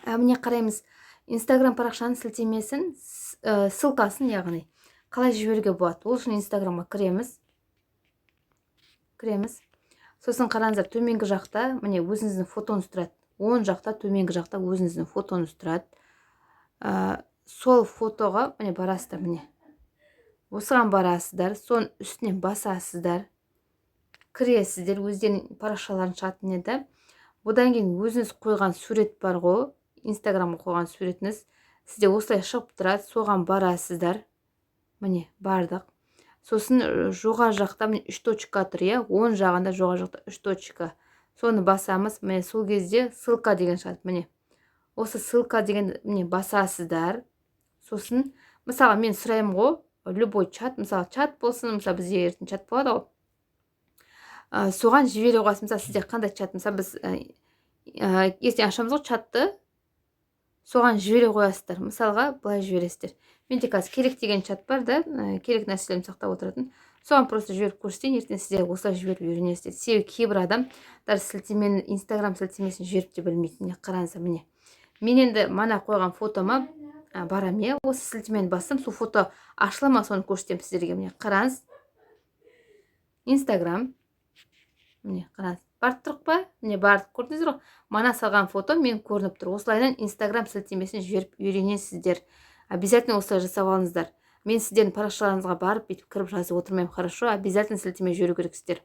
Міне қараймыз. Инстаграм парақшаның сілтемесін, ссылкасын, яғни қалай жіберуге болады. Ол үшін Инстаграмға кіреміз. Сосын қараңыздар, төменгі жақта міне өзіңіздің фотоңыз тұрады. Оң жақта, төменгі жақта өзіңіздің фотоңыз тұрады. Сол фотоға міне барасыздар, міне. Осыған барасыздар, соның үстінен басасыздар. Кіресіздер, өздерінің парақшаларын шығатын еді. Бұдан кейін өзіңіз қойған сурет бар ғой, Инстаграмға қойған суретіңіз, сізде осылай шығып тұрады, соған барасыздар. Міне, бардық. Сосын жоғары жақта міне 3 точка тұр, иә, оң жағында жоғары жақта 3 точка. Соны басамыз, міне сол кезде ссылка деген шығады, міне. Осы ссылка деген міне басасыздар. Сосын, мысалы мен сұраймын ғой, любой чат, мысалы чат болсын, мысалы бізде ертең чат болады ғой. Соған жібере қойасыз. Мысалы сізде қандай чат, мысалы біз ертең ашамыз ғой чатты, соған жібере қоясыздар. Мысалға былай жібересіздер. Менде қазір керек деген чат бар да, керек нәрселерімді сақтап отыратын. Соған просто жіберіп көрсетейін, ертең сіздер осылай жіберіп үйренесіздер. Себебі кейбір адам сілтемені, Инстаграм сілтемесін жіберіп те білмейді. Міне қараңыздар, міне. Мен енді мана қойған фотома барам, иә, осы сілтемені бастым, сол фото ашыла ма, соны көрсетемін сіздерге. Міне қараңыз. Инстаграм. Міне қараңыз. Бардық тұрық па? Міне бардық, көрдіңіздер ғой. Мана салған фото мен көрініп тұр. Осылайдан Инстаграм сілтемесін жіберіп үйренесіздер. Обязательно осылай жасап алыңыздар. Мен сіздердің парақшаларыңызға барып бүйтіп кіріп жазып отырмаймын, хорошо? Обязательно сілтеме жіберу керексіздер.